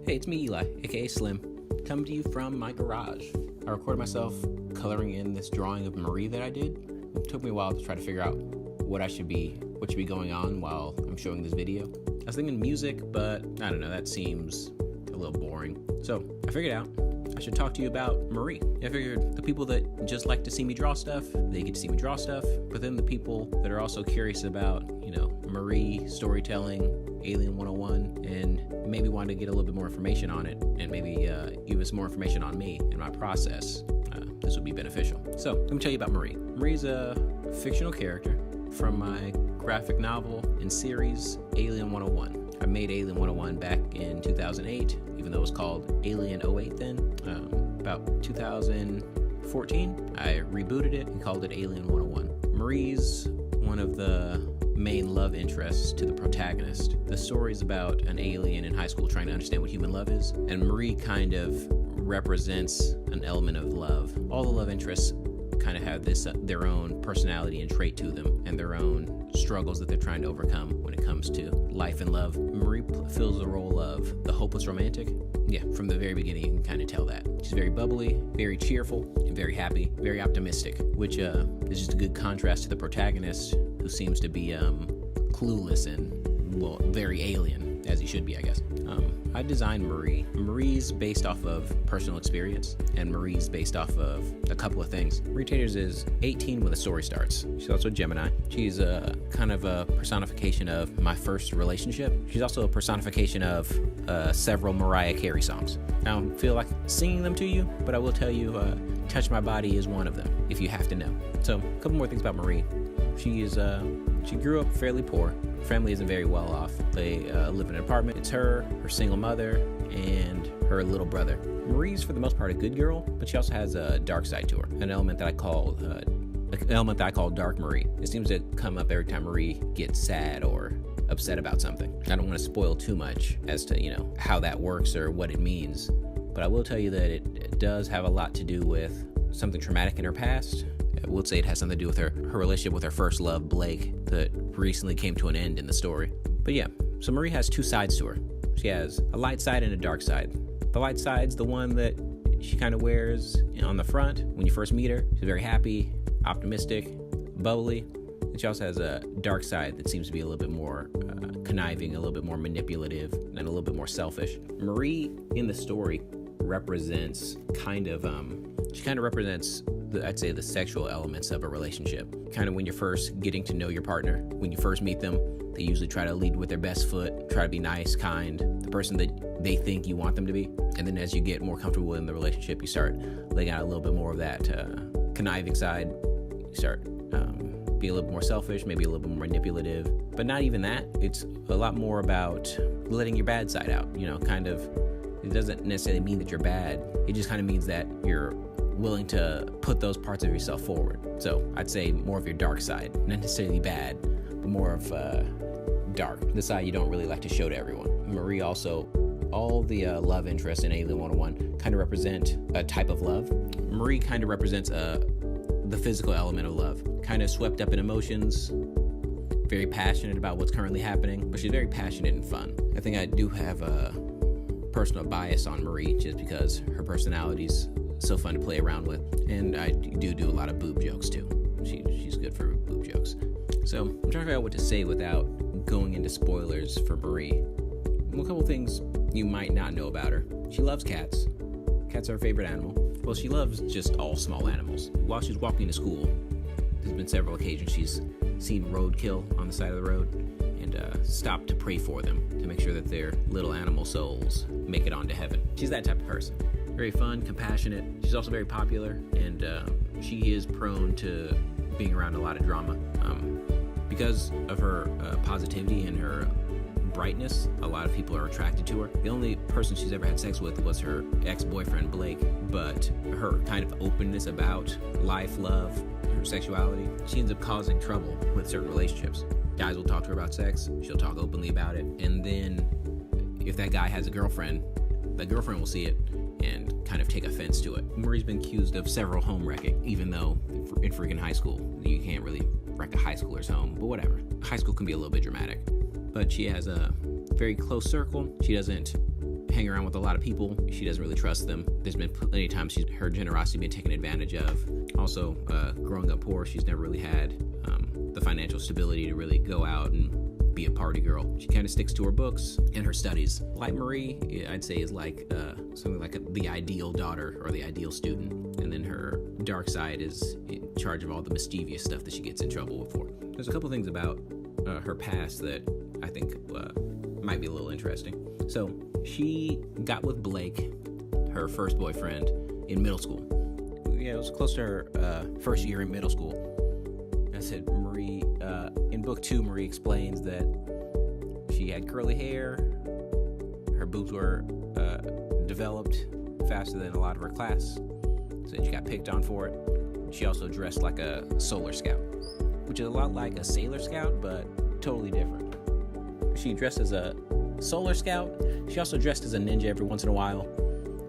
Hey, it's me, Eli, aka Slim, coming to you from my garage. I recorded myself coloring in this drawing of Marie that I did. It took me a while to try to figure out what should be going on while I'm showing this video. I was thinking music, but I don't know, that seems a little boring. So I figured out I should talk to you about Marie. I figured the people that just like to see me draw stuff, they get to see me draw stuff, but then the people that are also curious about, Marie, storytelling, Alien 101, and maybe want to get a little bit more information on it, and maybe even some more information on me and my process, this would be beneficial. So let me tell you about Marie. Marie's a fictional character from my graphic novel and series, Alien 101. I made Alien 101 back in 2008, even though it was called Alien 08 then. About 2014, I rebooted it and called it Alien 101. Marie's one of the main love interests to the protagonist. The story's about an alien in high school trying to understand what human love is, and Marie kind of represents an element of love. All the love interests kind of have this their own personality and trait to them, and their own struggles that they're trying to overcome when it comes to life and love. Marie fills the role of the hopeless romantic. Yeah, from the very beginning you can kind of tell that. She's very bubbly, very cheerful, and very happy, very optimistic, which is just a good contrast to the protagonist, who seems to be clueless and, well, very alien, as he should be, I guess. I designed Marie. Marie's based off of personal experience, and Marie's based off of a couple of things. Marie Taters is 18 when the story starts. She's also a Gemini. She's kind of a personification of my first relationship. She's also a personification of several Mariah Carey songs. I don't feel like singing them to you, but I will tell you, Touch My Body is one of them, if you have to know. So, a couple more things about Marie. She grew up fairly poor. Her family isn't very well off. They live in an apartment. It's her single mother, and her little brother. Marie's, for the most part, a good girl, but she also has a dark side to her, an element that I call Dark Marie. It seems to come up every time Marie gets sad or upset about something. I don't want to spoil too much as to, how that works or what it means, but I will tell you that it does have a lot to do with something traumatic in her past. I would say it has something to do with her relationship with her first love, Blake, that recently came to an end in the story. But yeah, so Marie has two sides to her. She has a light side and a dark side. The light side's the one that she kind of wears on the front when you first meet her. She's very happy, optimistic, bubbly. And she also has a dark side that seems to be a little bit more conniving, a little bit more manipulative, and a little bit more selfish. Marie, in the story, represents I'd say the sexual elements of a relationship. Kind of when you're first getting to know your partner, when you first meet them, they usually try to lead with their best foot, try to be nice, kind, the person that they think you want them to be. And then as you get more comfortable in the relationship, you start laying out a little bit more of that conniving side. You start being a little more selfish, maybe a little bit more manipulative. But not even that. It's a lot more about letting your bad side out. It doesn't necessarily mean that you're bad. It just kind of means that you're willing to put those parts of yourself forward. So I'd say more of your dark side, not necessarily bad, but more of dark, the side you don't really like to show to everyone. Marie also, all the love interests in Alien 101 kind of represent a type of love. Marie kind of represents the physical element of love, kind of swept up in emotions, very passionate about what's currently happening, but she's very passionate and fun. I think I do have a personal bias on Marie just because her personality's so fun to play around with, and I do a lot of boob jokes too. She's good for boob jokes. So I'm trying to figure out what to say without going into spoilers for Marie. A couple things you might not know about her. She loves cats. Cats are her favorite animal. Well, she loves just all small animals. While she's walking to school, there's been several occasions she's seen roadkill on the side of the road and stopped to pray for them to make sure that their little animal souls make it onto heaven. She's that type of person. Very fun, compassionate. She's also very popular, and she is prone to being around a lot of drama. Because of her positivity and her brightness, a lot of people are attracted to her. The only person she's ever had sex with was her ex-boyfriend, Blake, but her kind of openness about life, love, her sexuality, she ends up causing trouble with certain relationships. Guys will talk to her about sex, she'll talk openly about it, and then if that guy has a girlfriend, the girlfriend will see it and kind of take offense to it. Marie's been accused of several home wrecking, even though in freaking high school, you can't really wreck a high schooler's home, but whatever. High school can be a little bit dramatic. But she has a very close circle. She doesn't hang around with a lot of people. She doesn't really trust them. There's been plenty of times her generosity being taken advantage of. Also, growing up poor, she's never really had the financial stability to really go out and be a party girl. She kind of sticks to her books and her studies. Light Marie, I'd say, is like something like the ideal daughter or the ideal student. And then her dark side is in charge of all the mischievous stuff that she gets in trouble for. There's a couple things about her past that I think might be a little interesting. So she got with Blake, her first boyfriend, in middle school. Yeah, it was close to her first year in middle school. I said, Marie, in book 2, Marie explains that she had curly hair, her boobs were developed faster than a lot of her class, so she got picked on for it. She also dressed like a solar scout, which is a lot like a sailor scout, but totally different. She dressed as a solar scout. She also dressed as a ninja every once in a while,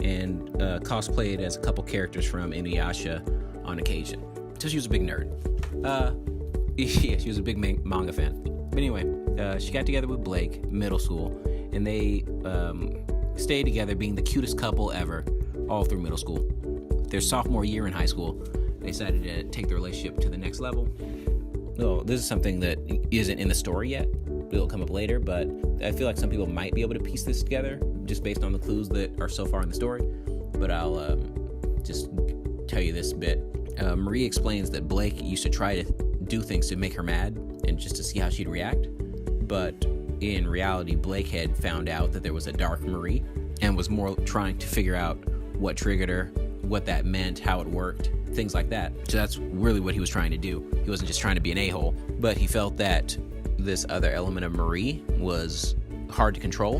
and cosplayed as a couple characters from Inuyasha on occasion. So she was a big nerd. Yeah, she was a big manga fan. But anyway, she got together with Blake, middle school, and they stayed together being the cutest couple ever all through middle school. Their sophomore year in high school, they decided to take the relationship to the next level. Well, this is something that isn't in the story yet. It'll come up later, but I feel like some people might be able to piece this together just based on the clues that are so far in the story. But I'll just tell you this bit. Marie explains that Blake used to try to do things to make her mad and just to see how she'd react. But in reality, Blake had found out that there was a dark Marie and was more trying to figure out what triggered her, what that meant, how it worked, things like that. So that's really what he was trying to do. He wasn't just trying to be an a-hole, but he felt that this other element of Marie was hard to control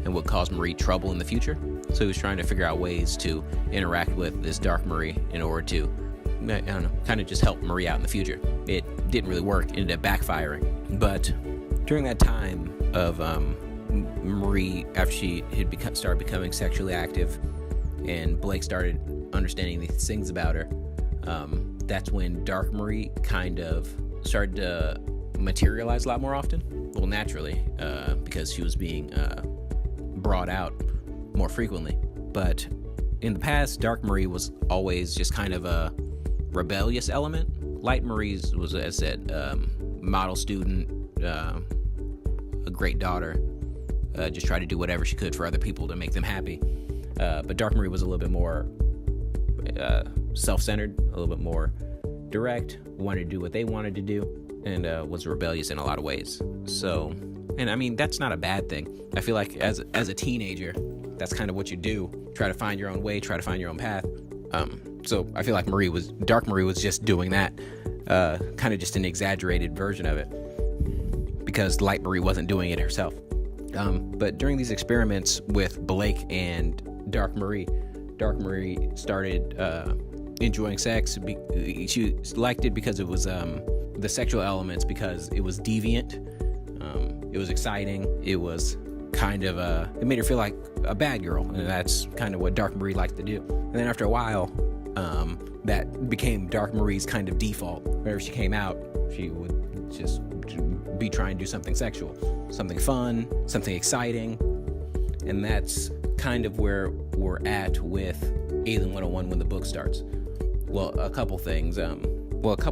and would cause Marie trouble in the future. So he was trying to figure out ways to interact with this dark Marie in order to, I don't know, kind of just help Marie out in the future. It didn't really work. It ended up backfiring. But during that time of Marie, after she had started becoming sexually active and Blake started understanding these things about her, that's when dark Marie kind of started to materialize a lot more often. Well, naturally, because she was being brought out more frequently. But in the past, dark Marie was always just kind of a rebellious element. Light Marie was, as I said, model student, a great daughter, just tried to do whatever she could for other people to make them happy. But dark Marie was a little bit more self-centered, a little bit more direct, wanted to do what they wanted to do, and was rebellious in a lot of ways. So, and I mean, that's not a bad thing. I feel like as a teenager, that's kind of what you do. Try to find your own way, try to find your own path. So I feel like dark Marie was just doing that, kind of just an exaggerated version of it, because light Marie wasn't doing it herself. But during these experiments with Blake and dark Marie started enjoying sex. She liked it because it was the sexual elements, because it was deviant, it was exciting, it was kind of it made her feel like a bad girl, and that's kind of what dark Marie liked to do. And then after a while, that became dark Marie's kind of default. Whenever she came out, she would just be trying to do something sexual, something fun, something exciting. And that's kind of where we're at with Alien 101 when the book starts. Well, a couple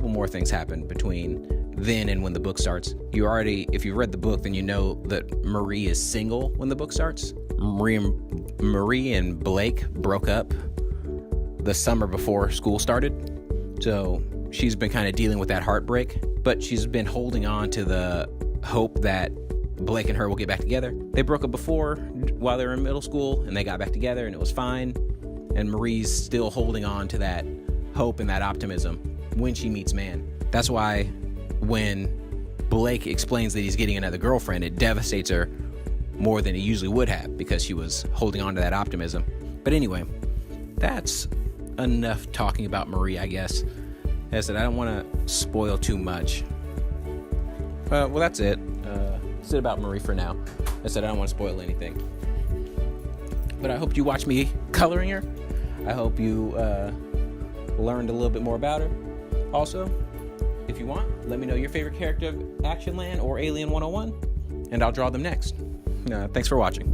more things happen between then and when the book starts. If you read the book, then you know that Marie is single when the book starts. Marie and Blake broke up the summer before school started. So she's been kind of dealing with that heartbreak, but she's been holding on to the hope that Blake and her will get back together. They broke up before while they were in middle school, and they got back together, and it was fine. And Marie's still holding on to that hope and that optimism when she meets Man. That's why when Blake explains that he's getting another girlfriend, it devastates her more than it usually would have, because she was holding on to that optimism. But anyway, that's enough talking about Marie, I guess. As I said, I don't want to spoil too much. Well, that's it. That's it about Marie for now. I said I don't want to spoil anything. But I hope you watch me coloring her. I hope you learned a little bit more about her. Also, if you want, let me know your favorite character of Action Land or Alien 101, and I'll draw them next. Thanks for watching.